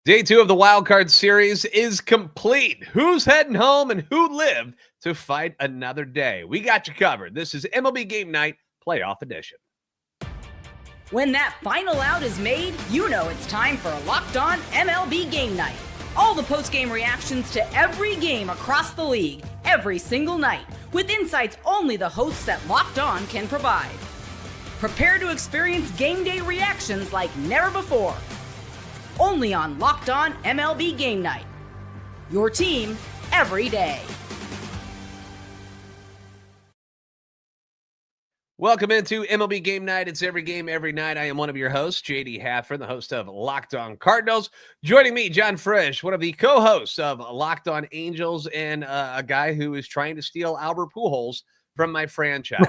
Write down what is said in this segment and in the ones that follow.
Day 2 of the Wild Card Series is complete. Who's heading home and who lived to fight another day? We got you covered. This is MLB Game Night Playoff Edition. When that final out is made, you know it's time for Locked On MLB Game Night. All the post-game reactions to every game across the league, every single night, with insights only the hosts at Locked On can provide. Prepare to experience game day reactions like never before. Only on Locked On MLB Game Night. Your team every day. Welcome into MLB Game Night. It's every game, every night. I am one of your hosts, JD Hafron, the host of Locked On Cardinals. Joining me, Jon Frisch, one of the co-hosts of Locked On Angels, and a guy who is trying to steal Albert Pujols from my franchise.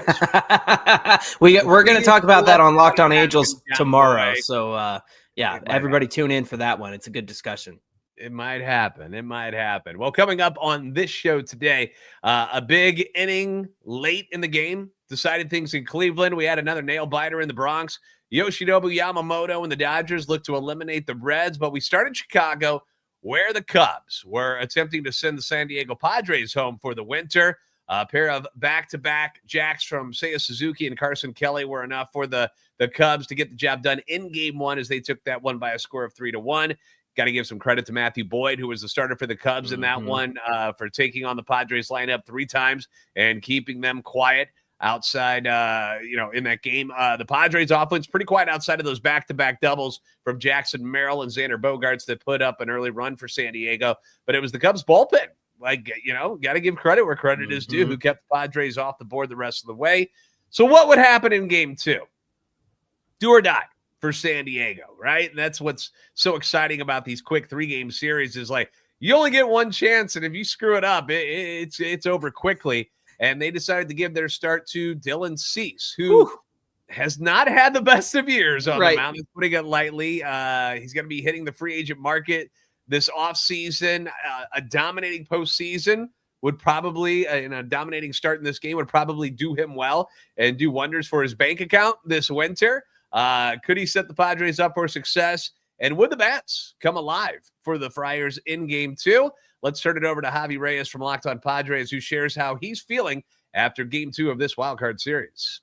We're going to talk about that on Locked On Angels tomorrow. So, everybody tune in for that one. It's a good discussion. It might happen. It might happen. Well, coming up on this show today, a big inning late in the game decided things in Cleveland. We had another nail-biter in the Bronx. Yoshinobu Yamamoto and the Dodgers looked to eliminate the Reds, but we started Chicago, where the Cubs were attempting to send the San Diego Padres home for the winter. A pair of back-to-back jacks from Seiya Suzuki and Carson Kelly were enough for the Cubs to get the job done in Game 1 as they took that one by a score of 3-1. Got to give some credit to Matthew Boyd, who was the starter for the Cubs in that one, for taking on the Padres lineup 3 times and keeping them quiet outside, in that game. The Padres offense pretty quiet outside of those back-to-back doubles from Jackson Merrill and Xander Bogaerts that put up an early run for San Diego. But it was the Cubs bullpen. Got to give credit where credit is due, who kept the Padres off the board the rest of the way. So what would happen in Game 2? Do or die for San Diego, right? And that's what's so exciting about these quick 3-game series is like you only get one chance, and if you screw it up, it's over quickly. And they decided to give their start to Dylan Cease, who has not had the best of years on the mound. He's putting it lightly. He's going to be hitting the free agent market this offseason. A dominating postseason would probably, and a dominating start in this game would probably do him well and do wonders for his bank account this winter. Could he set the Padres up for success? And would the bats come alive for the Friars in Game 2? Let's turn it over to Javi Reyes from Locked On Padres, who shares how he's feeling after Game 2 of this wildcard series.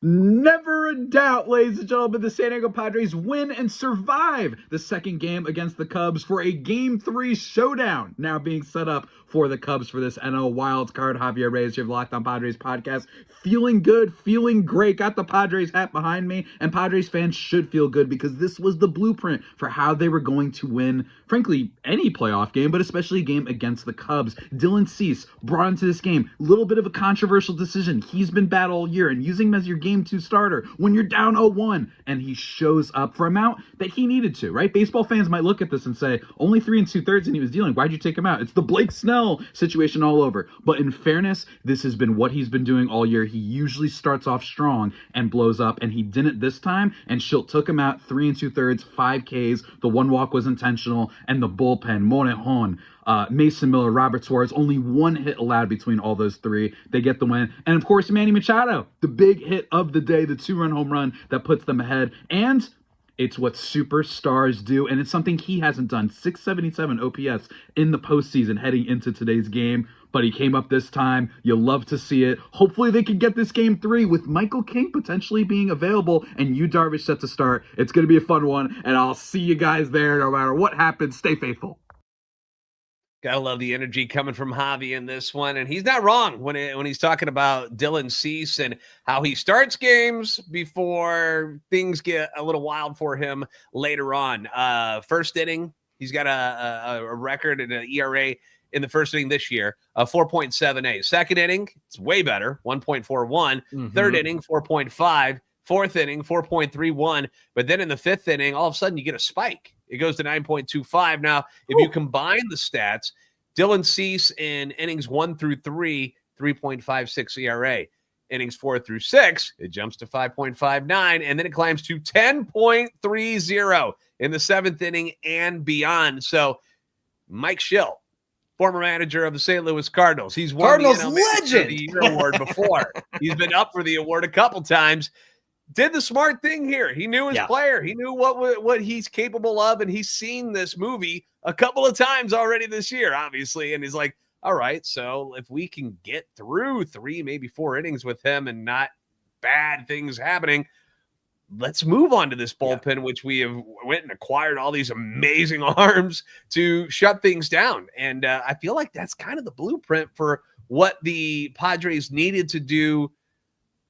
Never in doubt, ladies and gentlemen, the San Diego Padres win and survive the second game against the Cubs for a Game 3 showdown now being set up for the Cubs for this NL wild card. Javier Reyes here of Locked On Padres podcast. Feeling good, feeling great. Got the Padres hat behind me, and Padres fans should feel good because this was the blueprint for how they were going to win, frankly, any playoff game, but especially a game against the Cubs. Dylan Cease brought into this game. A little bit of a controversial decision. He's been bad all year, and using him as your Game 2 starter when you're down 0-1, and he shows up for amount that he needed to, right? Baseball fans might look at this and say, only 3 2/3 and he was dealing. Why'd you take him out? It's the Blake Snell situation all over. But in fairness, this has been what he's been doing all year. He usually starts off strong and blows up, and he didn't this time, and Schilt took him out 3 2/3, 5 Ks. The 1 walk was intentional, and the bullpen, Morejon, Mason Miller, Robert Suarez, only 1 hit allowed between all those 3. They get the win. And of course, Manny Machado, the big hit of the day, the 2-run home run that puts them ahead. And it's what superstars do, and it's something he hasn't done. 677 OPS in the postseason heading into today's game, but he came up this time. You'll love to see it. Hopefully they can get this Game 3 with Michael King potentially being available and Yu Darvish set to start. It's going to be a fun one, and I'll see you guys there no matter what happens. Stay faithful. Gotta love the energy coming from Javi in this one. And he's not wrong when he's talking about Dylan Cease and how he starts games before things get a little wild for him later on. First inning, he's got a record and an ERA in the first inning this year of 4.78. Second inning, it's way better, 1.41. Third inning, 4.5. Fourth inning, 4.31. But then in the fifth inning, all of a sudden you get a spike. It goes to 9.25. Now, if you combine the stats, Dylan Cease in innings 1 through 3, 3.56 ERA. Innings 4 through 6, it jumps to 5.59, and then it climbs to 10.30 in the 7th inning and beyond. So, Mike Schilt, former manager of the St. Louis Cardinals, he's won Cardinals the NL legend of the Year award before. He's been up for the award a couple times. did the smart thing here. He knew his player. He knew what he's capable of, and he's seen this movie a couple of times already this year, obviously. And he's like, all right, so if we can get through 3, maybe 4 innings with him and not bad things happening, let's move on to this bullpen, which we have went and acquired all these amazing arms to shut things down. And I feel like that's kind of the blueprint for what the Padres needed to do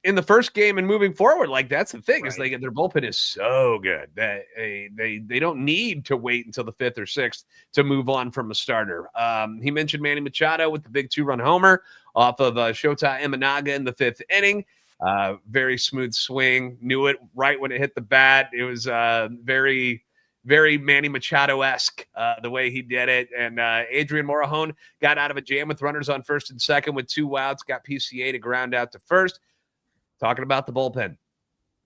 in the first game and moving forward. Like, that's the thing, is their bullpen is so good that they don't need to wait until the 5th or 6th to move on from a starter. He mentioned Manny Machado with the big 2-run homer off of Shota Imanaga in the 5th inning. Very smooth swing, knew it right when it hit the bat. It was very, very Manny Machado-esque the way he did it. And Adrian Morejon got out of a jam with runners on first and second with 2 outs, got PCA to ground out to first. Talking about the bullpen,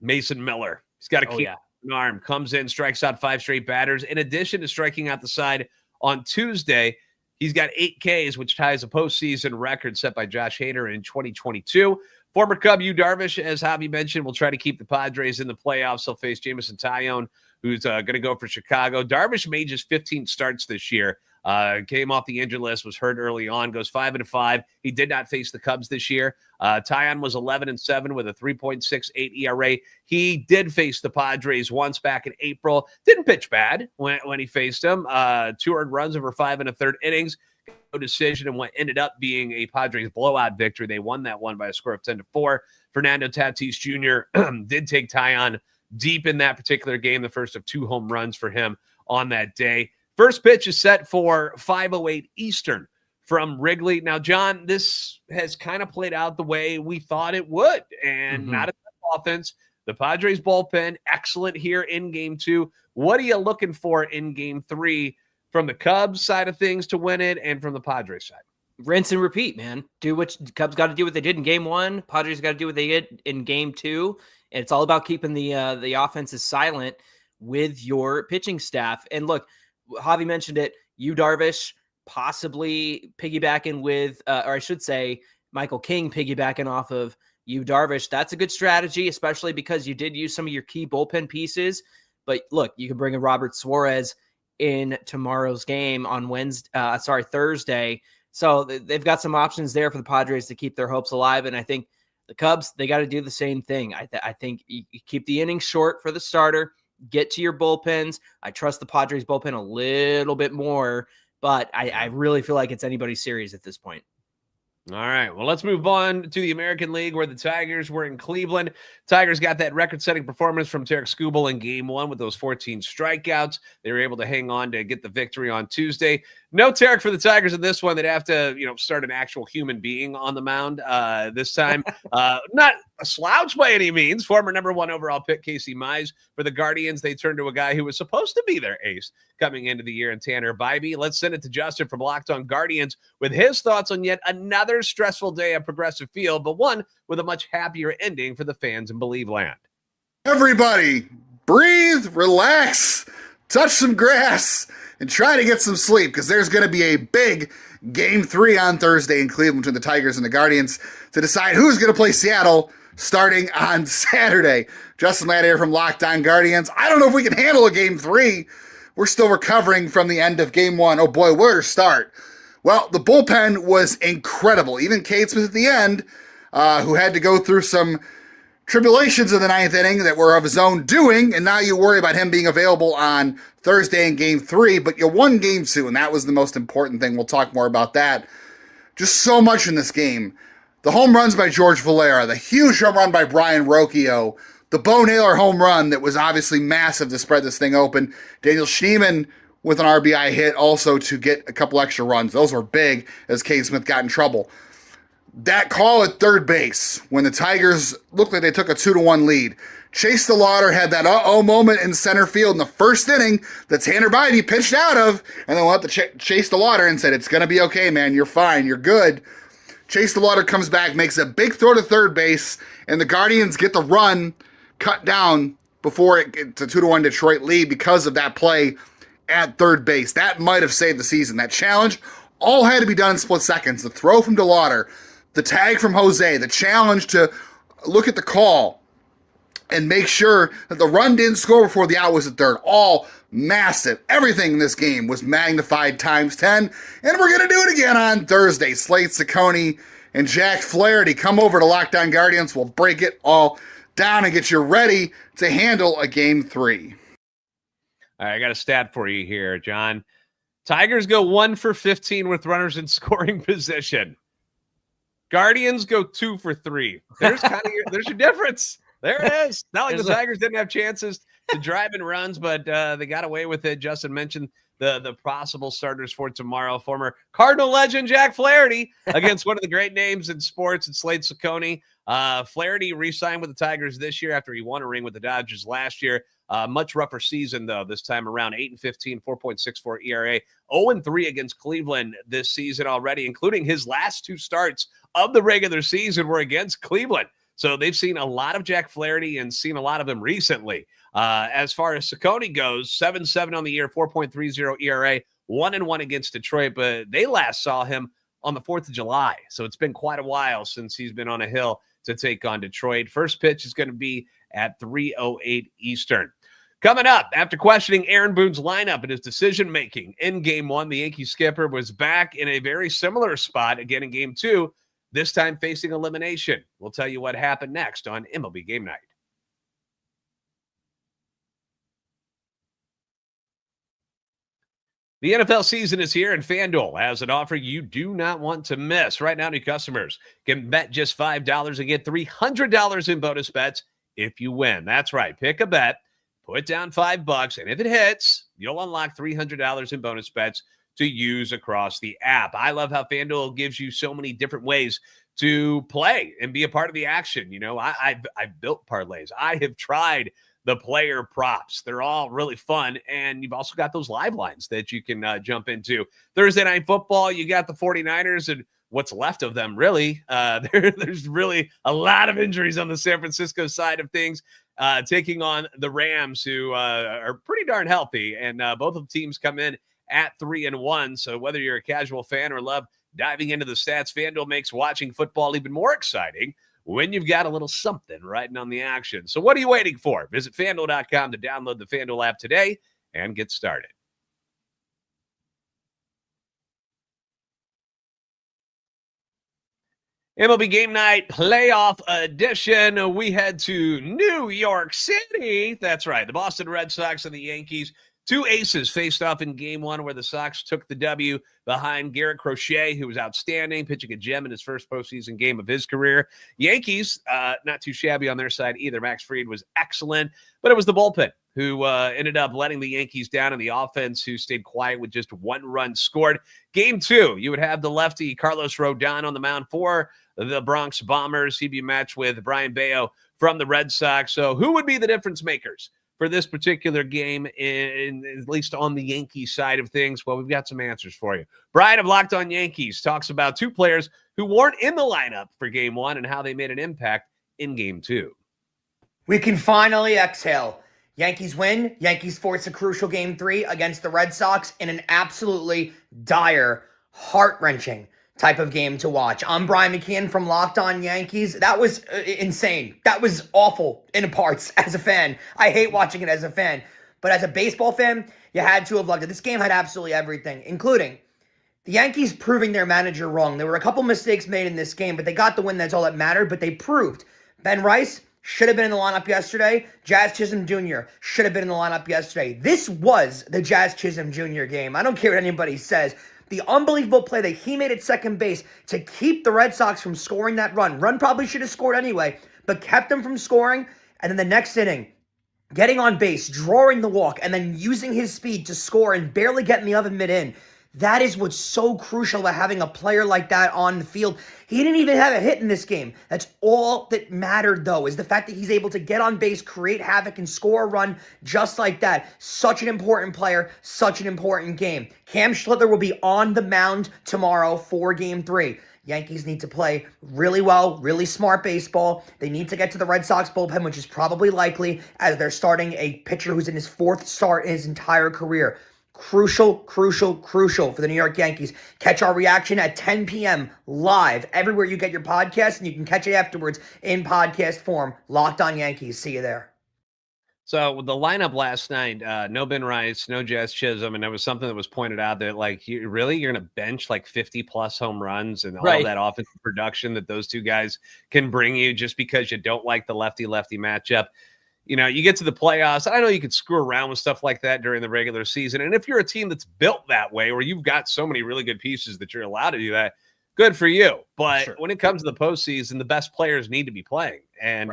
Mason Miller. He's got a key arm, comes in, strikes out 5 straight batters. In addition to striking out the side on Tuesday, he's got 8 Ks, which ties a postseason record set by Josh Hader in 2022. Former Cub Yu Darvish, as Javi mentioned, will try to keep the Padres in the playoffs. He'll face Jameson Taillon, who's going to go for Chicago. Darvish made just 15 starts this year. Came off the injured list, was hurt early on, goes 5-5. He did not face the Cubs this year. Taillon was 11-7 with a 3.68 ERA. He did face the Padres once back in April. Didn't pitch bad when he faced them. 2 earned runs over 5 1/3 innings. No decision, and what ended up being a Padres blowout victory. They won that one by a score of 10-4. Fernando Tatis Jr. did take Taillon deep in that particular game, the first of 2 home runs for him on that day. First pitch is set for 5:08 Eastern from Wrigley. Now, John, this has kind of played out the way we thought it would, and not a tough offense. The Padres bullpen, excellent here in Game 2. What are you looking for in Game 3 from the Cubs side of things to win it, and from the Padres side? Rinse and repeat, man. Do what Cubs got to do what they did in Game 1. Padres got to do what they did in Game 2. And it's all about keeping the offenses silent with your pitching staff. And look, Javi mentioned it. Yu Darvish possibly piggybacking with, or I should say, Michael King piggybacking off of Yu Darvish. That's a good strategy, especially because you did use some of your key bullpen pieces. But look, you can bring in Robert Suarez in tomorrow's game on Thursday. So they've got some options there for the Padres to keep their hopes alive. And I think the Cubs, they got to do the same thing. I think you keep the innings short for the starter. Get to your bullpens. I trust the Padres bullpen a little bit more, but I really feel like it's anybody's series at this point. All right, well, let's move on to the American League, where the Tigers were in Cleveland. Tigers got that record-setting performance from Tarek Skubal in Game 1 with those 14 strikeouts. They were able to hang on to get the victory on Tuesday. No Tarek for the Tigers in this one. They'd have to, start an actual human being on the mound this time. Not a slouch by any means. Former number 1 overall pick Casey Mize. For the Guardians, they turned to a guy who was supposed to be their ace coming into the year in Tanner Bybee. Let's send it to Justin from Locked On Guardians with his thoughts on yet another stressful day at Progressive Field, but one with a much happier ending for the fans in Believe Land. Everybody, breathe, relax, touch some grass, and try to get some sleep, because there's going to be a big Game 3 on Thursday in Cleveland between the Tigers and the Guardians to decide who's going to play Seattle starting on Saturday. Justin Ladd here from Locked On Guardians. I don't know if we can handle a Game 3. We're still recovering from the end of Game 1. Oh boy, where to start? Well, the bullpen was incredible. Even Cade Smith at the end, who had to go through some tribulations in the 9th inning that were of his own doing, and now you worry about him being available on Thursday in Game 3, but you won Game 2, and that was the most important thing. We'll talk more about that. Just so much in this game. The home runs by George Valera, the huge home run by Brian Rocchio, the Bo Naylor home run that was obviously massive to spread this thing open. Daniel Schneemann with an RBI hit also to get a couple extra runs. Those were big as Cade Smith got in trouble. That call at third base when the Tigers looked like they took a 2-1 lead. Chase DeLauder had that uh-oh moment in center field in the first inning that Tanner Bybee pitched out of, and then went to Chase DeLauder and said, "It's going to be okay, man. You're fine. You're good." Chase DeLauder comes back, makes a big throw to third base, and the Guardians get the run cut down before it's a 2-1 Detroit lead because of that play at third base. That might have saved the season. That challenge all had to be done in split seconds. The throw from DeLauder, the tag from Jose, the challenge to look at the call, and make sure that the run didn't score before the out was at third. All massive. Everything in this game was magnified times 10, and we're going to do it again on Thursday. Slade Ciccone and Jack Flaherty come over to Locked On Guardians. We'll break it all down and get you ready to handle a Game 3. All right, I got a stat for you here, John. Tigers go 1 for 15 with runners in scoring position. Guardians go 2 for 3. There's there's your difference. There it is. Not like the Tigers didn't have chances to drive in runs, but they got away with it. Justin mentioned the possible starters for tomorrow. Former Cardinal legend Jack Flaherty against one of the great names in sports, and Slade Ciccone. Flaherty re-signed with the Tigers this year after he won a ring with the Dodgers last year. Much rougher season, though, this time around. 8-15, 4.64 ERA, 0-3 against Cleveland this season already, including his last 2 starts of the regular season were against Cleveland. So they've seen a lot of Jack Flaherty and seen a lot of him recently. As far as Ciccone goes, 7-7 on the year, 4.30 ERA, 1-1 against Detroit, but they last saw him on the 4th of July. So it's been quite a while since he's been on a hill to take on Detroit. First pitch is going to be at 3:08 Eastern. Coming up, after questioning Aaron Boone's lineup and his decision-making in Game 1, the Yankee skipper was back in a very similar spot again in Game 2, this time facing elimination. We'll tell you what happened next on MLB Game Night. The NFL season is here, and FanDuel has an offer you do not want to miss. Right now, new customers can bet just $5 and get $300 in bonus bets if you win. That's right. Pick a bet, put down $5, and if it hits, you'll unlock $300 in bonus bets to use across the app. I love how FanDuel gives you so many different ways to play and be a part of the action. You know, I've built parlays. I have tried the player props. They're all really fun. And you've also got those live lines that you can jump into. Thursday Night Football, you got the 49ers and what's left of them, really. There's really a lot of injuries on the San Francisco side of things, taking on the Rams, who are pretty darn healthy. And both of the teams come in at 3-1. So whether you're a casual fan or love diving into the stats, FanDuel makes watching football even more exciting when you've got a little something riding on the action. So what are you waiting for? Visit FanDuel.com to download the FanDuel app today and get started. MLB Game Night playoff edition. We head to New York City. That's right. The Boston Red Sox and the Yankees. 2 aces faced off in Game 1 where the Sox took the W behind Garrett Crochet, who was outstanding, pitching a gem in his first postseason game of his career. Yankees, not too shabby on their side either. Max Fried was excellent, but it was the bullpen who ended up letting the Yankees down, and the offense who stayed quiet with just 1 run scored. Game 2, you would have the lefty Carlos Rodon on the mound for the Bronx Bombers. He'd be matched with Brian Bayo from the Red Sox. So who would be the difference makers for this particular game, at least on the Yankee side of things? Well, we've got some answers for you. Brian of Locked On Yankees talks about 2 players who weren't in the lineup for Game 1 and how they made an impact in Game 2. We can finally exhale. Yankees win. Yankees force a crucial Game 3 against the Red Sox in an absolutely dire, heart-wrenching type of game to watch. I'm Brian McKeon from Locked On Yankees. That was insane. That was awful in parts as a fan. I hate watching it as a fan. But as a baseball fan, you had to have loved it. This game had absolutely everything, including the Yankees proving their manager wrong. There were a couple mistakes made in this game, but they got the win. That's all that mattered. But they proved Ben Rice should have been in the lineup yesterday. Jazz Chisholm Jr. should have been in the lineup yesterday. This was the Jazz Chisholm Jr. game. I don't care what anybody says. The unbelievable play that he made at second base to keep the Red Sox from scoring that run. Run probably should have scored anyway, but kept them from scoring. And then the next inning, getting on base, drawing the walk, and then using his speed to score and barely getting the oven mitt in. That is what's so crucial about having a player like that on the field. He didn't even have a hit in this game. That's all that mattered, though, is the fact that he's able to get on base, create havoc, and score a run just like that. Such an important player, such an important game. Cam Schlittler will be on the mound tomorrow for Game 3. Yankees need to play really well, really smart baseball. They need to get to the Red Sox bullpen, which is probably likely, as they're starting a pitcher who's in his 4th start in his entire career. Crucial for the New York Yankees. Catch our reaction at 10 p.m. live everywhere you get your podcast, and you can catch it afterwards in podcast form. Locked On Yankees. See you there. So the lineup last night, no Ben Rice, no Jazz Chisholm, and there was something that was pointed out that, like, you're going to bench like 50-plus home runs and all of that offensive production that those two guys can bring you just because you don't like the lefty-lefty matchup. You know, you get to the playoffs. I know you could screw around with stuff like that during the regular season. And if you're a team that's built that way, where you've got so many really good pieces that you're allowed to do that, good for you. But when it comes to the postseason, the best players need to be playing. And,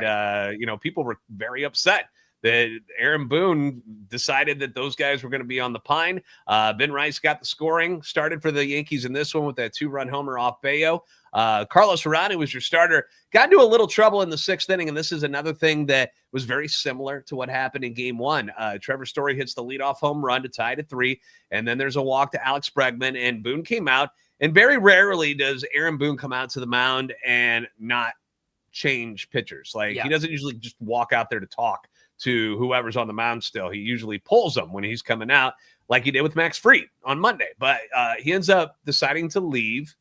people were very upset that Aaron Boone decided that those guys were going to be on the pine. Ben Rice got the scoring, started for the Yankees in this one with that 2-run homer off Bayo. Carlos Herrera was your starter, got into a little trouble in the 6th inning, and this is another thing that was very similar to what happened in Game 1. Trevor Story hits the leadoff home run to tie it at 3, and then there's a walk to Alex Bregman, and Boone came out. And very rarely does Aaron Boone come out to the mound and not change pitchers. He doesn't usually just walk out there to talk to whoever's on the mound still. He usually pulls them when he's coming out, like he did with Max Fried on Monday. But he ends up deciding to leave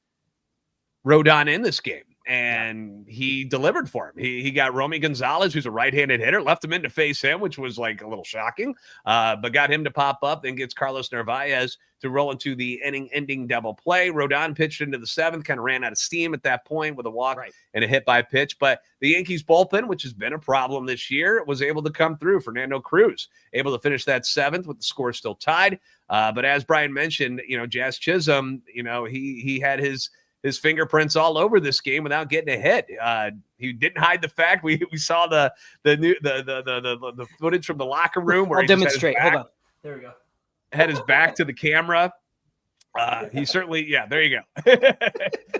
Rodon in this game, and he delivered for him. He got Romy Gonzalez, who's a right-handed hitter, left him in to face him, which was like a little shocking, but got him to pop up, then gets Carlos Narvaez to roll into the inning-ending double play. Rodon pitched into the 7th, kind of ran out of steam at that point with a walk and a hit by pitch. But the Yankees bullpen, which has been a problem this year, was able to come through. Fernando Cruz able to finish that 7th with the score still tied. But as Brian mentioned, Jazz Chisholm, he had his fingerprints all over this game without getting a hit. He didn't hide the fact we saw the footage from the locker room where I'll demonstrate. Hold on. There we go. Had his back to the camera. He certainly, there you go.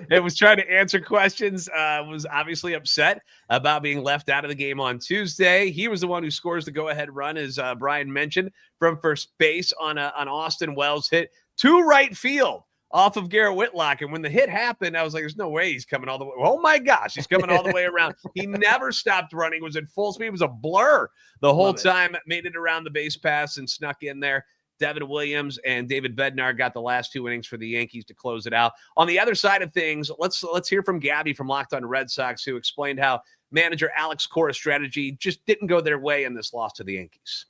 It was trying to answer questions. Was obviously upset about being left out of the game on Tuesday. He was the one who scores the go-ahead run, as Brian mentioned, from first base on Austin Wells hit to right field off of Garrett Whitlock. And when the hit happened, I was like, there's no way he's coming all the way. Oh my gosh, he's coming all the way around. He never stopped running, was at full speed. It was a blur the whole time. Made it around the base pass and snuck in there. Devin Williams and David Bednar got the last 2 innings for the Yankees to close it out. On the other side of things, let's hear from Gabby from Locked On Red Sox, who explained how manager Alex Cora's strategy just didn't go their way in this loss to the Yankees.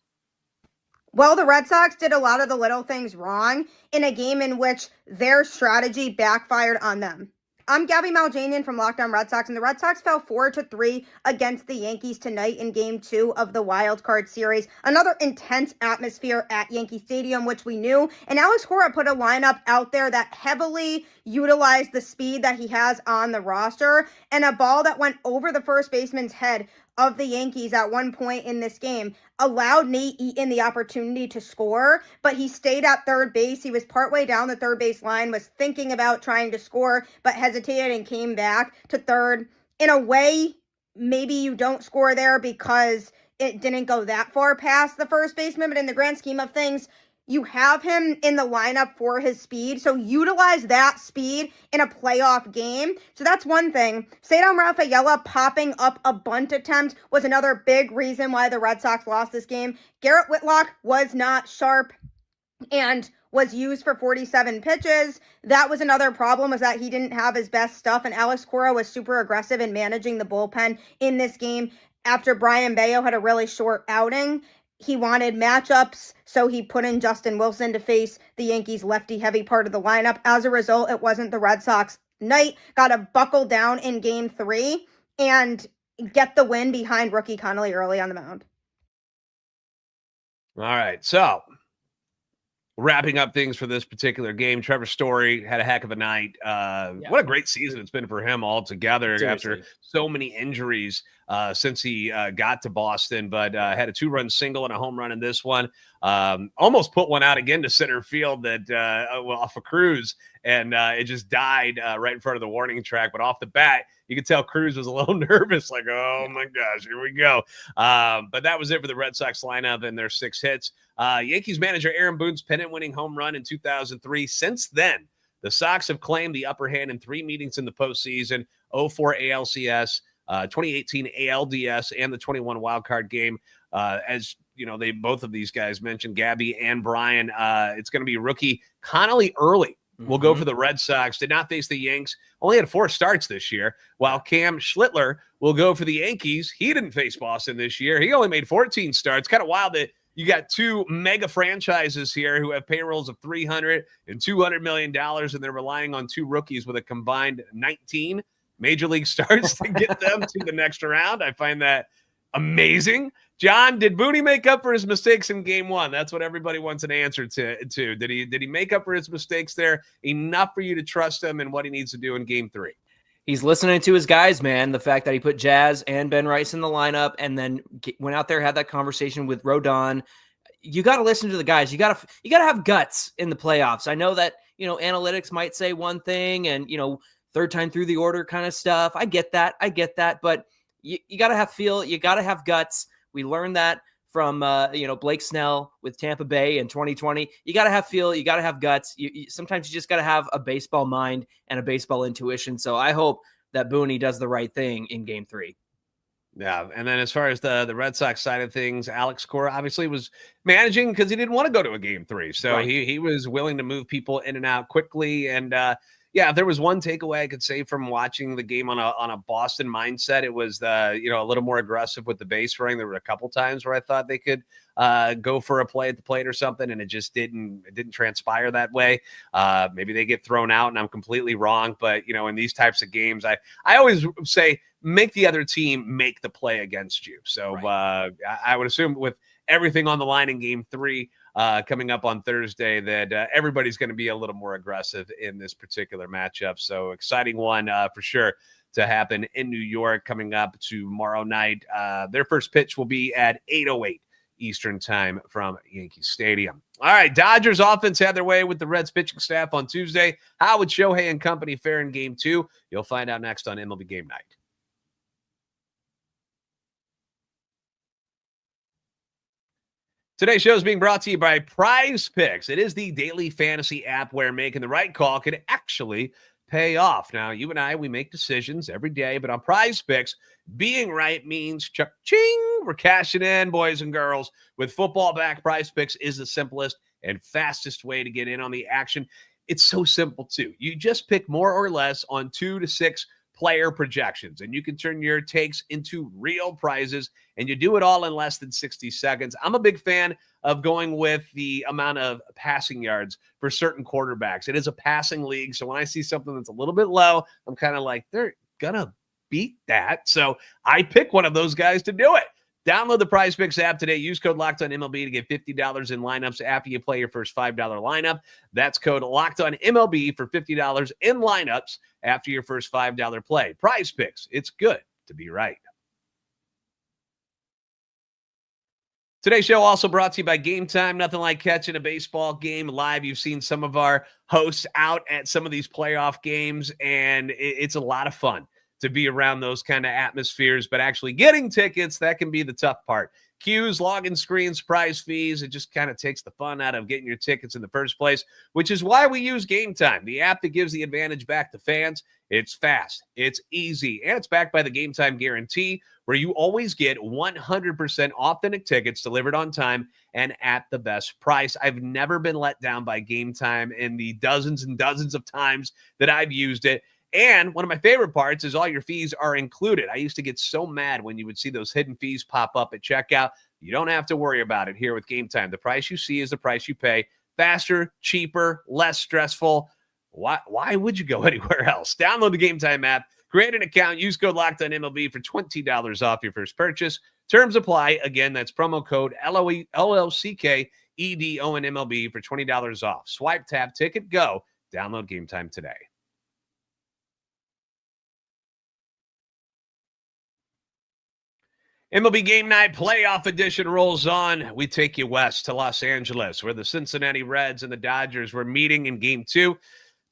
Well, the Red Sox did a lot of the little things wrong in a game in which their strategy backfired on them. I'm Gabby Maljanian from Locked On Red Sox, and the Red Sox fell 4-3 against the Yankees tonight in Game 2 of the Wild Card Series. Another intense atmosphere at Yankee Stadium, which we knew, and Alex Cora put a lineup out there that heavily utilized the speed that he has on the roster, and a ball that went over the first baseman's head of the Yankees at one point in this game allowed Nate Eaton the opportunity to score, but he stayed at third base. He was partway down the third base line, was thinking about trying to score, but hesitated and came back to third. In a way, maybe you don't score there because it didn't go that far past the first baseman, but in the grand scheme of things, you have him in the lineup for his speed, so utilize that speed in a playoff game. So that's one thing. Cedar Rafaela popping up a bunt attempt was another big reason why the Red Sox lost this game. Garrett Whitlock was not sharp and was used for 47 pitches. That was another problem, was that he didn't have his best stuff, and Alex Cora was super aggressive in managing the bullpen in this game after Brian Bayo had a really short outing. He wanted matchups, so he put in Justin Wilson to face the Yankees' lefty-heavy part of the lineup. As a result, it wasn't the Red Sox night. Got to buckle down in Game 3 and get the win behind rookie Connolly early on the mound. All right, so wrapping up things for this particular game, Trevor Story had a heck of a night. What a great season it's been for him altogether. Seriously. After so many injuries since he got to Boston, but had a 2-run single and a home run in this one. Almost put one out again to center field that off of Cruz, and it just died right in front of the warning track. But off the bat, you could tell Cruz was a little nervous, like, oh my gosh, here we go. But that was it for the Red Sox lineup and their 6 hits. Yankees manager Aaron Boone's pennant-winning home run in 2003. Since then, the Sox have claimed the upper hand in 3 meetings in the postseason: 04 ALCS, 2018 ALDS, and the 21 wildcard game. as you know, both of these guys mentioned, Gabby and Brian. It's going to be rookie Connolly Early will go for the Red Sox. Did not face the Yanks. Only had 4 starts this year. While Cam Schlittler will go for the Yankees. He didn't face Boston this year. He only made 14 starts. Kind of wild that you got 2 mega franchises here who have payrolls of $300 and $200 million, and they're relying on 2 rookies with a combined 19 major league starts to get them to the next round. I find that amazing. John, did Booney make up for his mistakes in game 1? That's what everybody wants an answer to. Did he make up for his mistakes there enough for you to trust him and what he needs to do in game 3? He's listening to his guys, man. The fact that he put Jazz and Ben Rice in the lineup and then went out there, had that conversation with Rodon. You got to listen to the guys. You got to have guts in the playoffs. I know that, analytics might say one thing and, third time through the order kind of stuff. I get that. But you got to have feel. You got to have guts. We learned that from, Blake Snell with Tampa Bay in 2020. You got to have feel. You got to have guts. Sometimes you just got to have a baseball mind and a baseball intuition. So I hope that Booney does the right thing in game 3. Yeah, and then as far as the Red Sox side of things, Alex Cora obviously was managing because he didn't want to go to a game 3. So right. he was willing to move people in and out quickly. And if there was one takeaway I could say from watching the game on a Boston mindset, it was a little more aggressive with the base running. There were a couple times where I thought they could go for a play at the plate or something, and it just didn't transpire that way. Maybe they get thrown out, and I'm completely wrong. But in these types of games, I always say make the other team make the play against you. So right. I would assume with everything on the line in game 3. Coming up on Thursday, that everybody's going to be a little more aggressive in this particular matchup. So exciting one for sure to happen in New York coming up tomorrow night. Their first pitch will be at 8:08 Eastern time from Yankee Stadium. All right, Dodgers offense had their way with the Reds pitching staff on Tuesday. How would Shohei and company fare in game 2? You'll find out next on MLB Game Night. Today's show is being brought to you by PrizePicks. It is the daily fantasy app where making the right call can actually pay off. Now, you and I, we make decisions every day, but on PrizePicks, being right means cha-ching. We're cashing in, boys and girls. With football back, PrizePicks is the simplest and fastest way to get in on the action. It's so simple, too. You just pick more or less on 2 to 6 player projections, and you can turn your takes into real prizes, and you do it all in less than 60 seconds. I'm a big fan of going with the amount of passing yards for certain quarterbacks. It is a passing league, so when I see something that's a little bit low, I'm kind of like, they're gonna beat that. So I pick one of those guys to do it. Download the PrizePicks app today. Use code LOCKEDONMLB to get $50 in lineups after you play your first $5 lineup. That's code LOCKEDONMLB for $50 in lineups after your first $5 play. PrizePicks, it's good to be right. Today's show also brought to you by Gametime. Nothing like catching a baseball game live. You've seen some of our hosts out at some of these playoff games, and it's a lot of fun to be around those kind of atmospheres, but actually getting tickets, that can be the tough part. Queues, login screens, prize fees, it just kind of takes the fun out of getting your tickets in the first place, which is why we use Gametime, the app that gives the advantage back to fans. It's fast, it's easy, and it's backed by the Gametime guarantee, where you always get 100% authentic tickets delivered on time and at the best price. I've never been let down by Gametime in the dozens and dozens of times that I've used it. And one of my favorite parts is all your fees are included. I used to get so mad when you would see those hidden fees pop up at checkout. You don't have to worry about it here with Gametime. The price you see is the price you pay. Faster, cheaper, less stressful. Why would you go anywhere else? Download the Gametime app, create an account, use code LOCKEDONMLB for $20 off your first purchase. Terms apply. Again, that's promo code LOCKEDONMLB for $20 off. Swipe, tap, ticket, go. Download Gametime today. MLB Game Night Playoff Edition rolls on. We take you west to Los Angeles, where the Cincinnati Reds and the Dodgers were meeting in Game 2.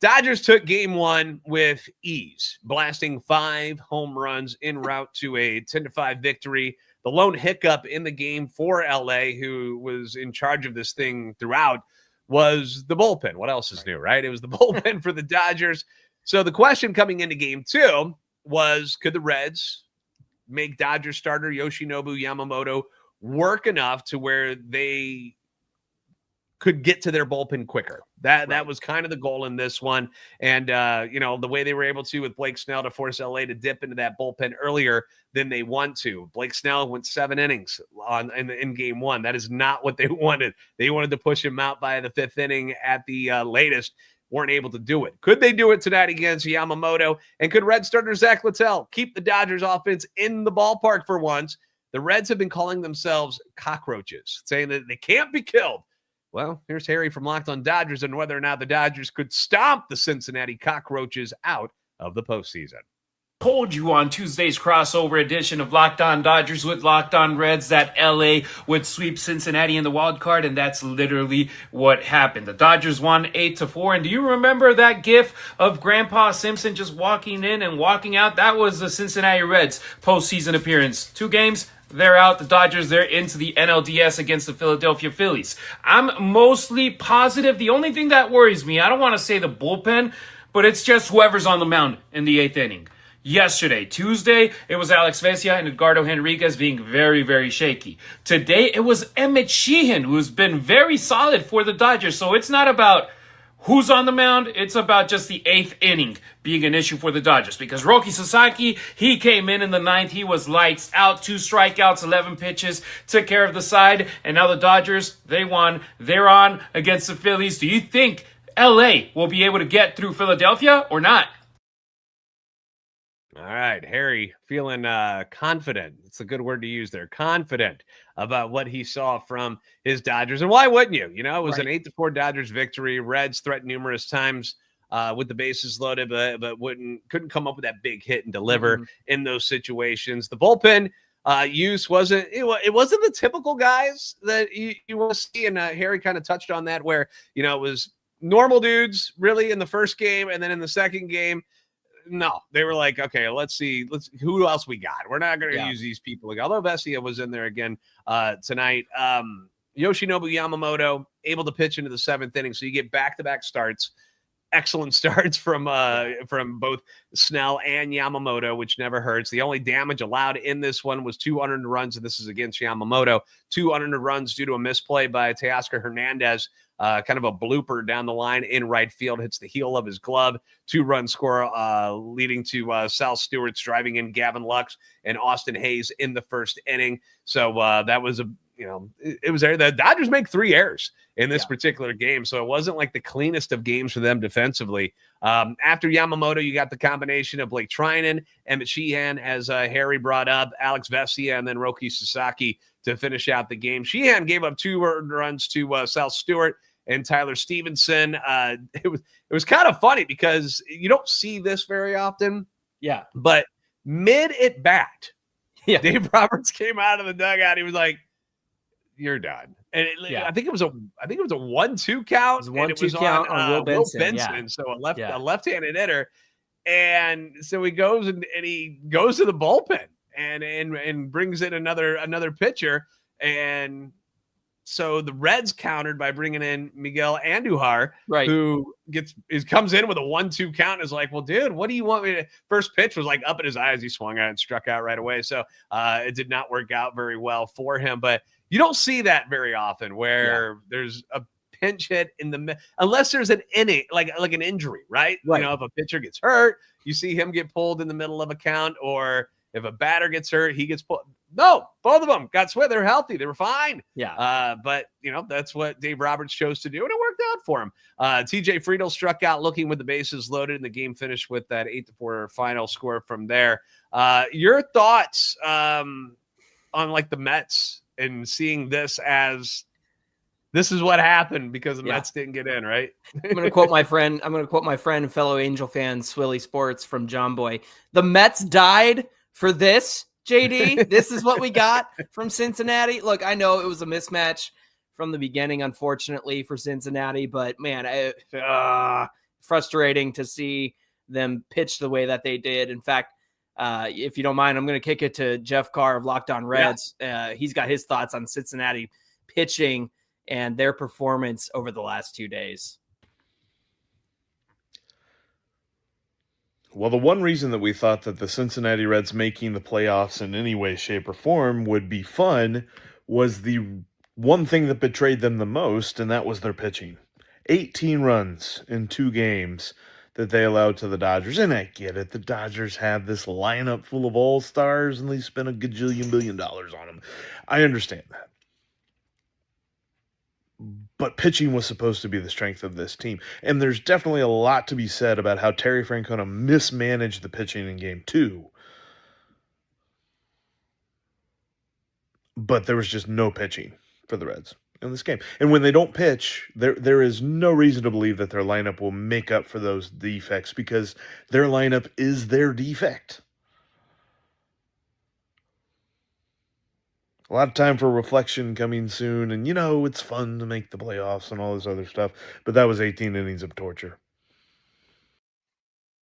Dodgers took Game 1 with ease, blasting 5 home runs en route to a 10-5 victory. The lone hiccup in the game for LA, who was in charge of this thing throughout, was the bullpen. What else is new, right? It was the bullpen for the Dodgers. So the question coming into Game 2 was, could the Reds make Dodgers starter Yoshinobu Yamamoto work enough to where they could get to their bullpen quicker. That was kind of the goal in this one. And, the way they were able to with Blake Snell to force LA to dip into that bullpen earlier than they want to. Blake Snell went 7 innings in game 1. That is not what they wanted. They wanted to push him out by the 5th inning at the latest. Weren't able to do it. Could they do it tonight against Yamamoto? And could Red starter Zach Littell keep the Dodgers offense in the ballpark for once? The Reds have been calling themselves cockroaches, saying that they can't be killed. Well, here's Harry from Locked on Dodgers and whether or not the Dodgers could stomp the Cincinnati Cockroaches out of the postseason. Told you on Tuesday's crossover edition of Locked On Dodgers with Locked On Reds that LA would sweep Cincinnati in the wild card, and that's literally what happened. The Dodgers won 8-4, and do you remember that gif of Grandpa Simpson just walking in and walking out? That was the Cincinnati Reds postseason appearance. 2 games. They're out. The Dodgers, they're into the NLDS against the Philadelphia Phillies. I'm mostly positive. The only thing that worries me, I don't want to say the bullpen, but it's just whoever's on the mound in the 8th inning. Yesterday, Tuesday, it was Alex Vesia and Edgardo Henriquez being very, very shaky. Today, it was Emmett Sheehan, who's been very solid for the Dodgers. So it's not about who's on the mound, it's about just the 8th inning being an issue for the Dodgers. Because Roki Sasaki, he came in the 9th. He was lights out, 2 strikeouts, 11 pitches, took care of the side. And now the Dodgers, they won. They're on against the Phillies. Do you think LA will be able to get through Philadelphia or not? All right, Harry feeling confident. It's a good word to use there. Confident about what he saw from his Dodgers. And why wouldn't you? It was an 8-4 Dodgers victory. Reds threatened numerous times with the bases loaded, but couldn't come up with that big hit and deliver in those situations. The bullpen use wasn't the typical guys that you want to see. And Harry kind of touched on that where, it was normal dudes really in the first game. And then in the second game, no, they were like, okay, let's see who else we got. We're not going to use these people. Although Vesia was in there again tonight. Yoshinobu Yamamoto able to pitch into the 7th inning. So you get back-to-back starts. Excellent starts from both Snell and Yamamoto, which never hurts. The only damage allowed in this one was 2 unearned runs, and this is against Yamamoto. 2 unearned runs due to a misplay by Teoscar Hernandez. Kind of a blooper down the line in right field, hits the heel of his glove. 2-run score leading to Sal Stewart's driving in Gavin Lux and Austin Hayes in the 1st inning. So that was it was there. The Dodgers make 3 errors in this particular game, so it wasn't like the cleanest of games for them defensively. After Yamamoto, you got the combination of Blake Trinan, Emmett Sheehan, as Harry brought up, Alex Vesia, and then Roki Sasaki to finish out the game. Sheehan gave up 2 earned runs to Sal Stewart and Tyler Stevenson. It was kind of funny because you don't see this very often. Yeah. But mid at bat, Dave Roberts came out of the dugout. He was like, "You're done." And I think it was a 1-2 count. It was a 1-2 count on Will Benson. So a left-handed hitter. And so he goes and he goes to the bullpen and brings in another pitcher. And so the Reds countered by bringing in Miguel Andujar, who comes in with a 1-2 count and is like, "Well, dude, what do you want me to?" First pitch was like up in his eyes. He swung out and struck out right away. So it did not work out very well for him. But you don't see that very often where there's a pinch hit unless there's an inning, like an injury, right? If a pitcher gets hurt, you see him get pulled in the middle of a count, or if a batter gets hurt, he gets pulled. No, both of them got sweat. They were healthy. They were fine. But that's what Dave Roberts chose to do, and it worked out for him. TJ Friedel struck out looking with the bases loaded, and the game finished with that 8-4 final score from there. Your thoughts on like the Mets and seeing this as this is what happened because the Mets didn't get in, right? I'm going to quote my friend and fellow Angel fan, Swilly Sports from John Boy. The Mets died for this, JD. This is what we got from Cincinnati. Look, I know it was a mismatch from the beginning, unfortunately, for Cincinnati, but man, frustrating to see them pitch the way that they did. In fact, if you don't mind, I'm going to kick it to Jeff Carr of Locked On Reds. He's got his thoughts on Cincinnati pitching and their performance over the last 2 days. Well, the one reason that we thought that the Cincinnati Reds making the playoffs in any way, shape, or form would be fun was the one thing that betrayed them the most, and that was their pitching. 18 runs in 2 games that they allowed to the Dodgers. And I get it. The Dodgers have this lineup full of all-stars, and they spent $1 gajillion billion on them. I understand that. But pitching was supposed to be the strength of this team. And there's definitely a lot to be said about how Terry Francona mismanaged the pitching in Game 2. But there was just no pitching for the Reds in this game. And when they don't pitch, there is no reason to believe that their lineup will make up for those defects, because their lineup is their defect. A lot of time for reflection coming soon, and it's fun to make the playoffs and all this other stuff, but that was 18 innings of torture.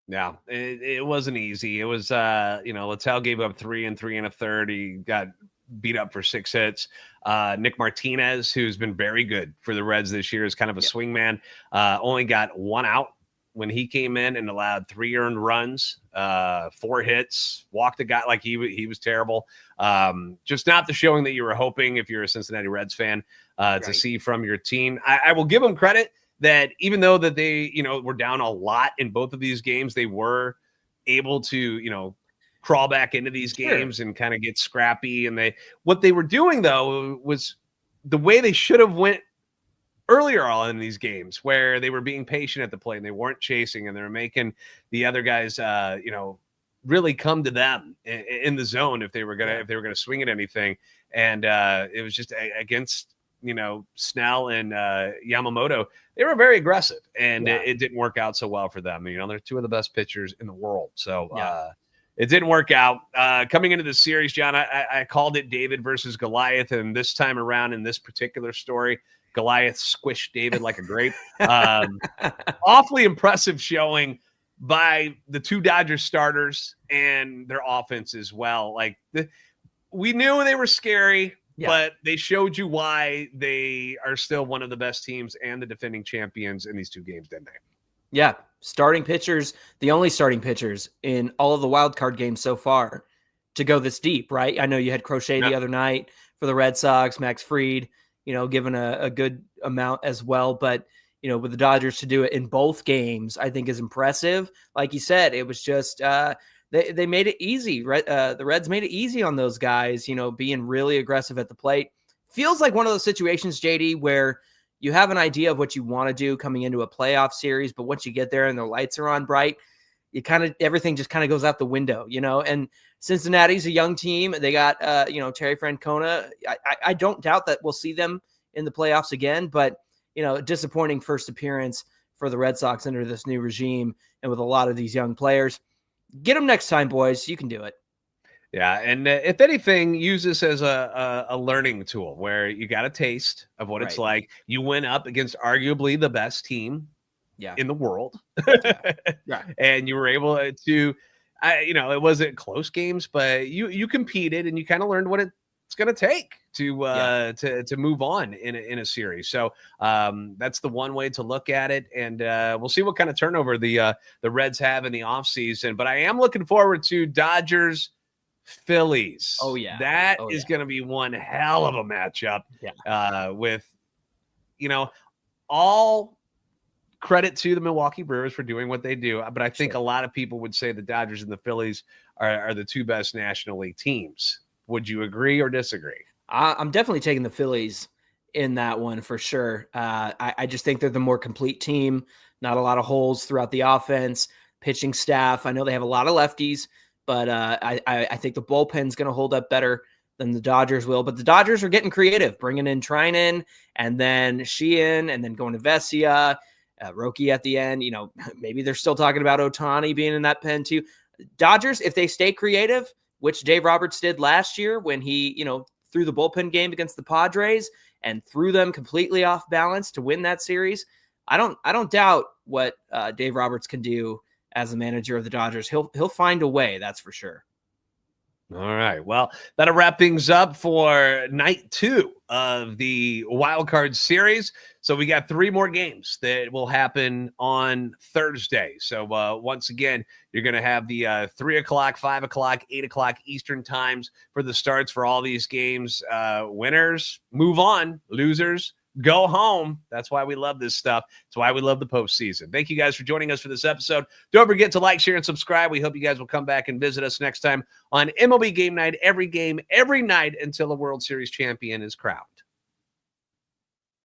Yeah, it wasn't easy. It was, Littell gave up 3 and 3 1/3. He got beat up for 6 hits. Nick Martinez, who's been very good for the Reds this year, is kind of a swingman. Only got 1 out when he came in and allowed 3 earned runs, 4 hits, walked a guy like he was terrible. Just not the showing that you were hoping, if you're a Cincinnati Reds fan, to see from your team. I will give them credit that even though that they, were down a lot in both of these games, they were able to, crawl back into these games and kind of get scrappy. And what they were doing, though, was the way they should have went earlier on in these games, where they were being patient at the plate and they weren't chasing, and they were making the other guys, really come to them in the zone if they were gonna swing at anything. And it was just against Snell and Yamamoto. They were very aggressive, and it didn't work out so well for them. They're 2 of the best pitchers in the world, so it didn't work out. Coming into the series, John, I called it David versus Goliath, and this time around in this particular story, Goliath squished David like a grape. Awfully impressive showing by the 2 Dodgers starters and their offense as well. Like, we knew they were scary, but they showed you why they are still one of the best teams and the defending champions in these 2 games, didn't they? Yeah, starting pitchers, the only starting pitchers in all of the wild card games so far to go this deep, right? I know you had Crochet the other night for the Red Sox, Max Fried, given a good amount as well. But, with the Dodgers to do it in both games, I think is impressive. Like you said, it was just they made it easy. Right? The Reds made it easy on those guys, being really aggressive at the plate. Feels like one of those situations, JD, where you have an idea of what you want to do coming into a playoff series, but once you get there and the lights are on bright, everything just kind of goes out the window, and Cincinnati's a young team. They got, Terry Francona. I don't doubt that we'll see them in the playoffs again, but, disappointing first appearance for the Red Sox under this new regime and with a lot of these young players. Get them next time, boys. You can do it. Yeah, and if anything, use this as a learning tool where you got a taste of what it's like. You went up against arguably the best team in the world. And you were able to, it wasn't close games, but you competed and you kind of learned what it's going to take to move on in a series. So that's the one way to look at it. And we'll see what kind of turnover the Reds have in the offseason. But I am looking forward to Dodgers Phillies. Oh yeah, that is going to be one hell of a matchup. With all credit to the Milwaukee Brewers for doing what they do, but I think a lot of people would say the Dodgers and the Phillies are the 2 best National League teams. Would you agree or disagree? I'm definitely taking the Phillies in that one for sure. I just think they're the more complete team. Not a lot of holes throughout the offense, pitching staff. I know they have a lot of lefties, but I think the bullpen's going to hold up better than the Dodgers will. But the Dodgers are getting creative, bringing in Trinan and then Sheehan and then going to Vesia, Roki at the end. Maybe they're still talking about Ohtani being in that pen too. Dodgers, if they stay creative, which Dave Roberts did last year when he, threw the bullpen game against the Padres and threw them completely off balance to win that series. I don't doubt what Dave Roberts can do as a manager of the Dodgers. He'll find a way, that's for sure. All right. Well, that'll wrap things up for night 2 of the Wild Card Series. So we got 3 more games that will happen on Thursday. So once again, you're going to have the 3 o'clock, 5 o'clock, 8 o'clock Eastern times for the starts for all these games. Winners move on, losers go home. That's why we love this stuff. That's why we love the postseason. Thank you guys for joining us for this episode. Don't forget to like, share, and subscribe. We hope you guys will come back and visit us next time on MLB Game Night. Every game, every night until a World Series champion is crowned.